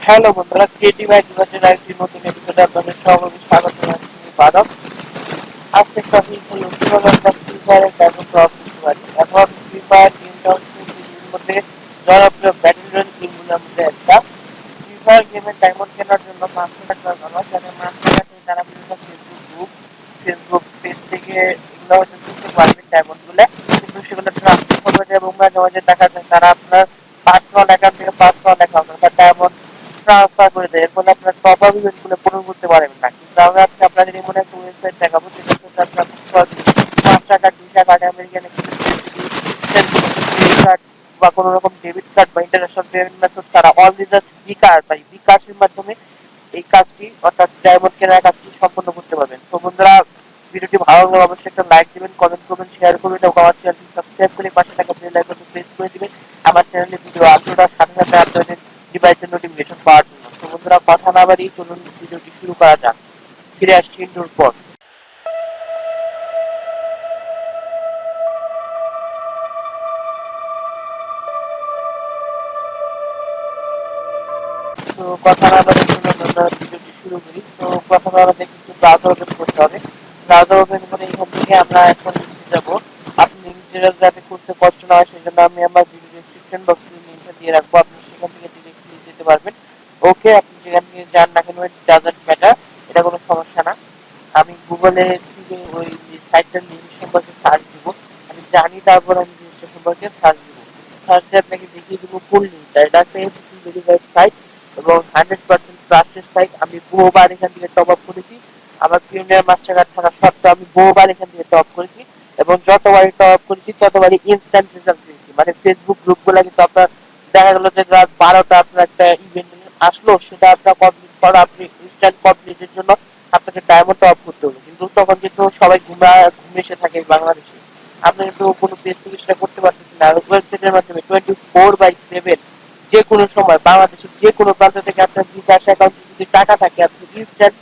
Hello বন্ধুরা, creative আইটিবাজের আরেকটি নতুন এপিসোডে আপনাদের সকলকে স্বাগত জানাচ্ছি। বাদক আজকের টপিক হলো কিভাবে আমরা ফ্রি ফায়ারের ডায়মন্ড ড্রপ করতে পারি। এখন ফ্রি ফায়ার গেমটা হচ্ছে পৃথিবীর মধ্যে জনপ্রিয় ব্যাটল রয়্যাল গেমগুলোর মধ্যে একটা। ফ্রি ফায়ার গেমের ডায়মন্ড কেনার জন্য মাস্টারকার্ড দরকার হয়, যাতে মাস্টারকার্ডে তারা বিভিন্ন ফেসবুক গ্রুপ, ফেসবুক পেজ থেকে এগুলো হয়তো কিনতে পারবেন ডায়মন্ডগুলো, কিন্তু সেগুলো ট্রান্সফার করবে এবং মাঝে মাঝে দেখা যায় তারা আপনার পার্সোনাল অ্যাকাউন্ট থেকে পার্সোনাল অ্যাকাউন্ট অর্থাৎ ডায়মন্ড ট্রান্সফার করে দেয়। এর ফলে আপনার টপ আপ ইভেন্টগুলো পূরণ করতে পারবেন না। কিন্তু আমি আজকে আপনাদের এমন একটা ওয়েবসাইট দেখাবো যেটা হচ্ছে আপনার খুব সহজে Mastercard, visa card, American credit card বা কোনো রকম ডেবিট কার্ড বা ইন্টারন্যাশনাল পেমেন্ট মেথড ছাড়া অনলি জাস্ট বিকাশের মাধ্যমে এই কাজটি অর্থাৎ ডায়মন্ড কেনার কাজটি সম্পন্ন করতে পারবেন। তো বন্ধুরা, ভিডিওটি ভালো লাগলে অবশ্যই একটা লাইক দিবেন, কমেন্ট করবেন, শেয়ার করবেন এবং আমার চ্যানেলটি সাবস্ক্রাইব করে পাশে থাকা বেল আইকনটি প্রেস করে দিবেন আমার চ্যানেলে ভিডিও আপলোড হওয়ার সাথে সাথে আপনাদের ডিভাইসের নোটিফিকেশন পাওয়ার জন্য। তো বন্ধুরা, কথা না বাড়িয়ে চলুন ভিডিওটি শুরু করা যাক। ফিরে আসছি ইন্ট্রোর পর। তো কথা না বাড়িয়ে চলুন আমরা ভিডিওটি শুরু করি। তো প্রথমে আমাদের কিন্তু ব্রাউজার ওপেন করতে হবে। ব্রাউজার ওপেন করে এখান থেকে আমরা এখন লিখে যাব। আপনি লিঙ্কটা যাতে করতে কষ্ট না হয় সেজন্য আমি আমার ভিডিও ডেসক্রিপশন বক্সে লিঙ্কটা দিয়ে রাখবো, আপনি সেখান থেকে ডিরেক্টলি যেতে পারবেন। ওকে, আপনি যেখান থেকে যান না কেন ইট ডাজন্ট ম্যাটার, এটা কোনো সমস্যা না। আমি গুগলে থেকে ওই সাইটটার লিঙ্ক সম্পর্কে সার্চ দিব, আমি জানি, তারপর আমি জিনিসটা সম্পর্কে সার্চ দিব। সার্চ দিয়ে আপনাকে দেখিয়ে দিব কোন লিঙ্কটা। এটা একটা এসএসসি ভেরিফাইড সাইট এবং 100% ট্রাস্টেড সাইট। আমি বহুবার এখান থেকে টপ আপ করেছি, আমার প্রিমিয়ার মাস্টার কার্ড থাকা সত্ত্বেও আমি বহুবার এখান থেকে টপ করেছি এবং যতবারই টপ করেছি ততবারই ইনস্ট্যান্ট রেজাল্ট পেয়েছি। মানে ফেসবুক গ্রুপগুলো কিন্তু আপনার দেখা গেল যে রাত 12টা আপনার একটা ইভেন্ট আসলো, সেটা আপনার কমপ্লিট করা, আপনি ইনস্ট্যান্ট কমপ্লিটের জন্য আপনাকে ডায়মন্ড টপ করতে হবে, কিন্তু তখন কিন্তু সবাই ঘুমে এসে থাকে বাংলাদেশে। আপনি কিন্তু কোনো পেজ থেকে সেটা করতে পারতেছেন না। ওয়েবসাইটের মাধ্যমে 24/7 যে কোনো সময় বাংলাদেশের যে কোনো প্রান্ত থেকে আপনার বিকাশ অ্যাকাউন্টে যদি টাকা থাকে আপনি ইনস্ট্যান্ট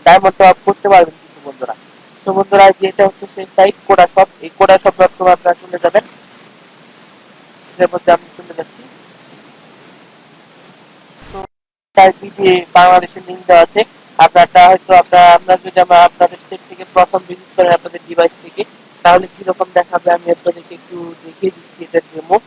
ডায়মন্ড টপ করতে পারবেন কিন্তু বন্ধুরা। তো বন্ধুরা, যেটা হচ্ছে সেই সাইট কোডা শপ, এই কোডা শপ ডট আপনারা চলে যাবেন। এর মধ্যে আমি চলে যাচ্ছি। তো বাংলাদেশের লিঙ্ক দেওয়া আছে। আপনারটা হয়তো আপনার যদি আপনাদের স্টেট থেকে প্রথম ভিজিট করেন আপনাদের ডিভাইস থেকে, তাহলে কিরকম দেখাবে আমি আপনাদেরকে একটু দেখিয়ে দিচ্ছি। এটা ডেমো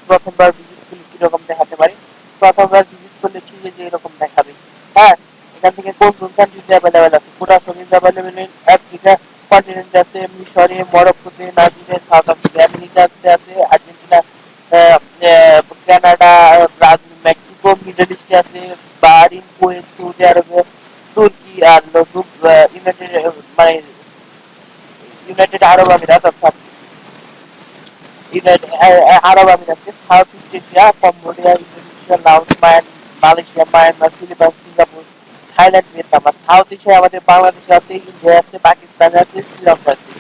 প্রথমবার ভিজিট করলে কিরকম দেখাতে পারে। প্রথমবার ভিজিট করলে ঠিক যে এরকম দেখাবে। হ্যাঁ, এখান থেকে কোন কোন কান্ট্রিতে অ্যাভেলেবেল আছে। পুরা শরীর অ্যাভেলেবেল ইন আফ্রিকা কন্টিনেন্ট আছে, মিশরে, মরক্কোতে, নাইজেরিয়া, সাউথ আফ্রিকা, আমেরিকাতে আছে, Argentina, Canada, Brazil, Mexico, middle ইস্টে আছে, বাহরিন, কুয়েত, সৌদি আরবে, তুর্কি আর ইউনাইটেড মানে ইউনাইটেড আরব আমিরাত অর্থাৎ ইউনাইটেড আরব আমিরাতে, south east Asia, Cambodia, Indonesia, Laos, Malaysia, Myanmar, Philippines, Singapore, Thailand, Vietnam. আর সাউথ এশিয়ায় আমাদের বাংলাদেশে আছে, ইন্ডিয়া আছে, পাকিস্তান আছে, শ্রীলঙ্কা আছে।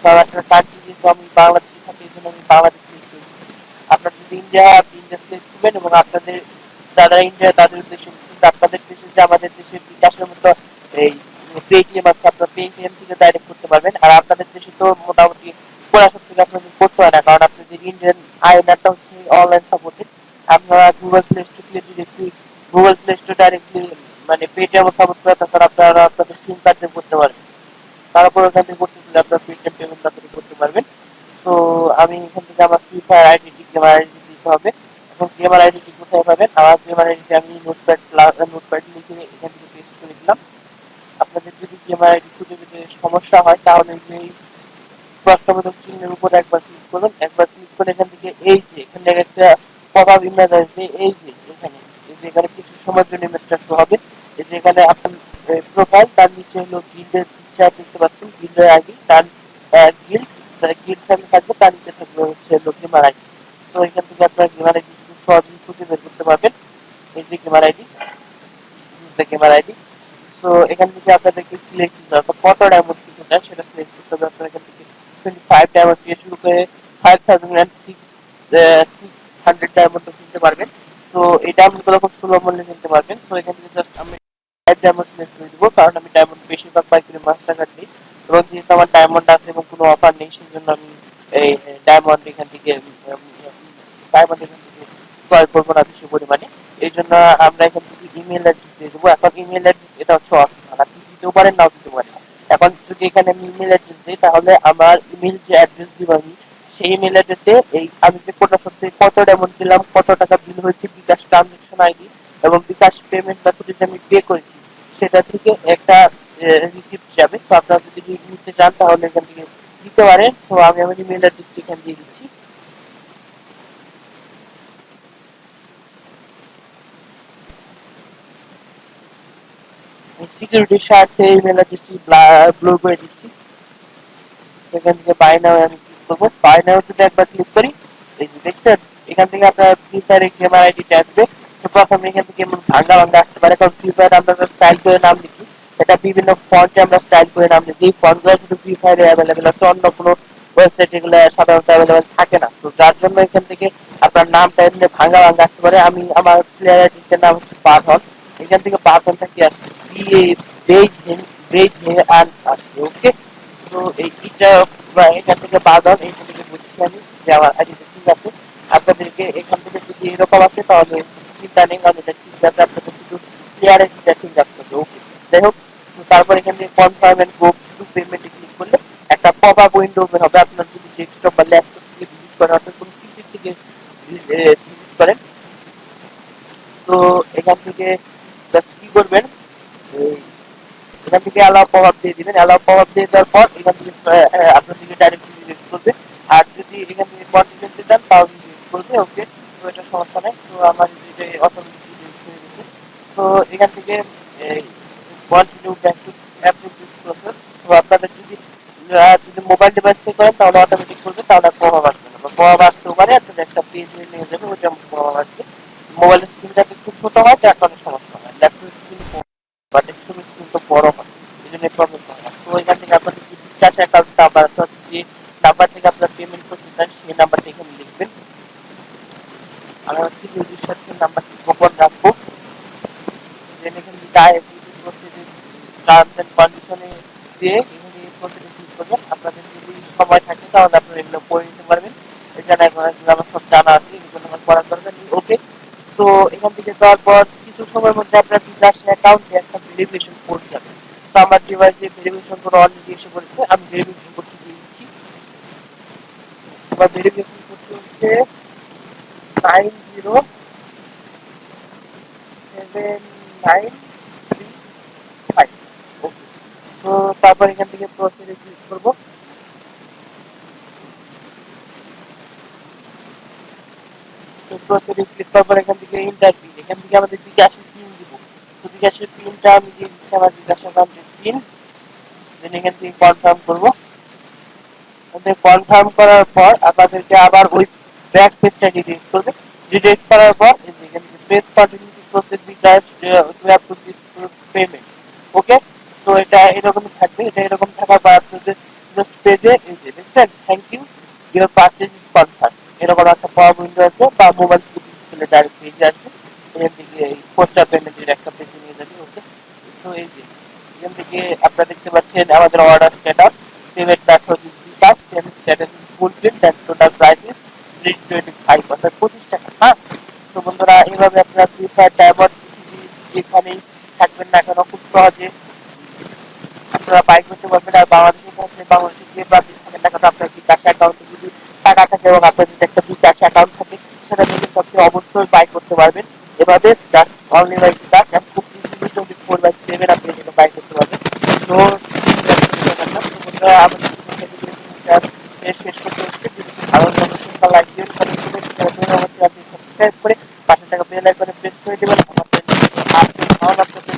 তো একটা কান্ট্রি যেহেতু আমি বাংলাদেশে থাকি এই জন্য আমি বাংলাদেশ সিলেক্ট করেছি। আপনার যদি ইন্ডিয়া, আপনি ইন্ডিয়া সিলেক্ট করবেন এবং আপনাদের যারা ইন্ডিয়া তাদের উদ্দেশ্যে, কিন্তু আপনাদের দেশে যে আমাদের দেশের বিকাশের মতো এই পেটিএম আছে, আপনার পেটিএম থেকে ডাইরেক্ট করতে পারবেন। আর আপনাদের দেশে তো মোটামুটি পড়াশোনা থেকে আপনাদের করতে হয় না, কারণ আপনাদের ইন্ডিয়ান আইএনআরটা হচ্ছে অনলাইন সাপোর্টেড। আপনারা গুগল প্লে স্টোর থেকে directly Google play store directly মানে পেটিএম সাপোর্ট করে, তাছাড়া আপনারা আপনাদের সিম কার্ড দিয়ে করতে পারবেন। তারপর ওখান থেকে করতে গেলে আপনার পেটিএম পেমেন্ট তাড়াতাড়ি করতে পারবেন। তো আমি এখান থেকে আমার free fire ID gamer ID দিতে হবে। এখন গেমার আইডি কোথায় পাবেন? আমার গেমার আইডি আমি নোটপ্যাড লিখে এখান থেকে পেস্ট করে দিলাম। আপনাদের যদি গেমার আইডি খুঁজে পেতে সমস্যা হয় তাহলে এই প্রশ্নবোধক চিহ্নের উপর একবার ক্লিক করুন। একবার ক্লিক করে এখান থেকে এই যে এখানে একটা পপ আপ ইমেজ আসবে, এই যে এখানে, এই যে এখানে কিছু সময়ের জন্য ইমেজটা শো হবে। এই যে এখানে আপনার প্রোফাইল, তার নিচে হলো গিল্ডের পিকচার দেখতে পাচ্ছেন, গিল্ডের আইডি, তার গিল্ড গিল্ড থাকলে থাকবে, তার নিচে থাকবে হচ্ছে হলো গেমার আইডি। তো এখান থেকে আপনার গেমার আইডি খুব সহজেই খুঁজে বের করতে পারবেন। এই যে গেমার আইডি, গেমার আইডি। তো এখান থেকে আপনাদেরকে সিলেক্ট করতে হবে কত ডায়মন্ড কিনতে চান সেটা সিলেক্ট করতে হবে। আপনার এখান থেকে 25 ডায়মন্ড দিয়ে শুরু করে 5600 ডায়মন্ড কিনতে পারবেন। তো এই ডায়মন্ড গুলো খুব সুলভ মূল্যে কিনতে পারবেন। তো এখান থেকে জাস্ট আমি 5 ডায়মন্ড সিলেক্ট করে দিব, কারণ আমি ডায়মন্ড বেশিরভাগ পাইকারি মাস্টারকার্ড নিই এবং যেহেতু আমার ডায়মন্ড আছে এবং কোনো অফার নেই সেই জন্য আমি এই ডায়মন্ড এখান থেকে ক্রয় করবো না বেশি পরিমাণে। এই জন্য আমরা এখান থেকে ইমেল অ্যাড্রেস দিয়ে দেবো। এখন ইমেল অ্যাড্রেস এটা হচ্ছে অপশনাল, আপনি দিতেও পারেন নাও দিতে পারেন। এখন যদি এখানে আমি ইমেল অ্যাড্রেস দিই তাহলে আমার ইমেল যে অ্যাড্রেস দিব আমি সেই ইমেল অ্যাড্রেসে এই আমি যে কোটা সত্যি কত অ্যামাউন্ট দিলাম, কত টাকা বিল হয়েছে, বিকাশ ট্রানজেকশন আইডি এবং বিকাশ পেমেন্ট মেথডে যে আমি পে করেছি সেটা থেকে একটা রিসিপ্ট যাবে। তো আপনারা যদি নিতে চান তাহলে এখান থেকে দিতে পারেন। তো আমি আমার ইমেল অ্যাড্রেসটি এখানে দিয়ে দিচ্ছি। সিকিউরিটির সাথে ইমেল অ্যাড্রেসটি ব্লু করে দিচ্ছি। এখান থেকে বাই নাও আমি ক্লিক করবো। বাই নাও যদি একবার ক্লিক করি, এই যে দেখছেন এখান থেকে আপনার ফ্রি ফায়ারের গেমার আইডিটা আসবে। তো প্রথমে এখান থেকে ভাঙ্গা ভাঙ্গা আসতে পারে, কারণ ফ্রি ফায়ার আমরা স্টাইল করে নাম লিখি, এটা বিভিন্ন ফন্টে আমরা স্টাইল করে নাম লিখি। এই ফন্টগুলো শুধু ফ্রি ফায়ারে অ্যাভেলেবেল আছে, অন্য কোনো ওয়েবসাইট এগুলো সাধারণত অ্যাভেলেবেল থাকে না। তো যার জন্য এখান থেকে আপনার নামটা এমনি ভাঙ্গা ভাঙ্গা আসতে পারে। আমি আমার প্লেয়ার আইডিটার নাম হচ্ছে বাঁধন, এখান থেকে বাঁধনটা কি আসছে বেজ বেজ আর আসছে। ওকে, তো এইটা এখান থেকে বাঁধন, এইখান থেকে বুঝছি আমি যে আমার আইডিটা ঠিক আছে। আপনাদেরকে এখান থেকে যদি এরকম আসে তাহলে চিন্তা নেই, কারণ এটা ঠিক আছে, আপনাদের শুধু প্লেয়ার আইডিটা ঠিক রাখতে হবে। ওকে, যাই হোক, তো তারপর এখান থেকে কনফার্ম এন্ড গো টু পেমেন্টে ক্লিক করলে একটা পপ আপ উইন্ডো ওপেন হবে। আপনার যদি ডেস্কটপ বা ল্যাপটপ থেকে ভিজিট করেন অর্থাৎ কোনো পিসি থেকে ভিজিট করেন, তো এখান থেকে জাস্ট কি করবেন, এখান থেকে অ্যালাউ পাওয়ার দিয়ে দিবেন। অ্যালাউ পাওয়ার দিয়ে দেওয়ার পর এখান থেকে আপনার দিকে ডাইরেক্টলি রিজেক্ট করবে। আর যদি এখান থেকে কন্টিনিউ দিতে চান তাও রিজেক্ট করবে। ওকে, তো এটা সমস্যা নাই। তো আমার এটা অটোমেটিক রিজেক্ট হয়ে গেছে। তো এখান থেকে continue back to approve this process. তো আপনাদের যদি মোবাইল ডিভাইস থেকে করেন তাহলে অটোমেটিক করবে, তাহলে প্রভাব আসবে না, বা প্রভাব আসতেও পারে। আপনাদের একটা পেজ নিয়ে যাবে, ওইটা প্রভাব আসবে। মোবাইলের স্ক্রিনটা একটু ছোট হয়, যার কারণে সমস্যা হয়। ল্যাপটপের স্ক্রিন বাট একটু কিন্তু বড় হয়, এই জন্য প্রবলেম হয় না। তো এখান থেকে আপনাদের যে বিকাশ অ্যাকাউন্ট নাম্বার অর্থাৎ যে নাম্বার থেকে আপনার পেমেন্ট করতে চান সেই নাম্বারটা এখানে লিখবেন। আমি হচ্ছে রেজিস্ট্রেশন নাম্বারটি গোপন রাখবো। দেন এখানে টার্মস এন্ড কন্ডিশনে দিয়ে এখানে প্রসিডে ক্লিক করবেন। আপনাদের যদি সময় থাকে তাহলে আপনারা এগুলো পড়ে নিতে পারবেন। এখানে আমার সব জানা আছে, এগুলো আমার পড়ার দরকার নেই। ওকে, তো এখান থেকে দেওয়ার পর কিছু সময়ের মধ্যে আপনার বিকাশ অ্যাকাউন্টে একটা ভেরিফিকেশন কোড যাবে। তো আমার ডিভাইসে ভেরিফিকেশন কোড অলরেডি এসে পড়েছে, আমি ভেরিফিকেশন কোডটি দিয়ে দিচ্ছি। আমার ভেরিফিকেশন কোডটি হচ্ছে 907935। ওকে, তো তারপর এখান থেকে প্রসিডে ক্লিক করবো। তো প্রসিডে ক্লিক করার পর এখান থেকে ইন্টারভিউ, এখান থেকে আমাদের বিকাশের পিন দিব। তো বিকাশের পিনটা আমি দিয়ে দিচ্ছি আমার বিকাশ অ্যাকাউন্টের পিন। দেন এখান থেকে কনফার্ম করবো। কনফার্ম করার পর আপনাদেরকে আবার ওই ব্যাক পেজটা ডিলিট করবে। ডিলিট করার পর এখানে page continue to process bKash to approve this payment. Okay, তো এটা এরকমই থাকবে। এটা এরকম থাকার পর আপনাদের জাস্ট পেজে এই যে দেখছেন thank you your purchase is confirm, এরকম একটা পপ উইন্ডো আছে বা মোবাইল ডিসপ্লে ডাইরেক্ট পেজে আসবে। এখান থেকে এই পোস্টার পেমেন্টের একটা পেজে নিয়ে যাবে। ওকে, তো এই যে এখান থেকে আপনারা দেখতে পাচ্ছেন আমাদের order status, payment method is bKash, payment status is fulfilled and total price is 325 অর্থাৎ 25 টাকা। হ্যাঁ, তো বন্ধুরা এইভাবে আপনারা ফ্রি ফায়ার ডায়মন্ড যেখানেই থাকবেন না কেন খুব সহজে আপনারা বাই করতে পারবেন। আর বাংলাদেশে থাকলে বাংলাদেশের যে প্রান্তে থাকেন না কেন আপনার বিকাশ অ্যাকাউন্টে যদি টাকা থাকে এবং আপনার যদি একটা বিকাশ অ্যাকাউন্ট থাকে সেটা থেকে সবচেয়ে অবশ্যই বাই করতে পারবেন। এভাবে জাস্ট অনলি বাই বিকাশ খুব ইজিলি 24/7 আপনি এখানে বাই করতে পারবেন। তো বন্ধুরা আমাদের শেষ করতে হচ্ছে, যদি ভালো লাগে অবশ্যই লাইক দিন, কমেন্ট করবেন, অবশ্যই আপনি সাবস্ক্রাইব করে পাশে থাকা বেল আইকনে প্রেস করে দিবেন। আমার আপডেট পাওয়ার আপনাদের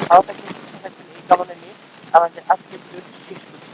ভালো থাকবেন, সুস্থ থাকবেন এই কামনা নিয়ে আমাদের আজকের ভিডিওটি শেষ করছি।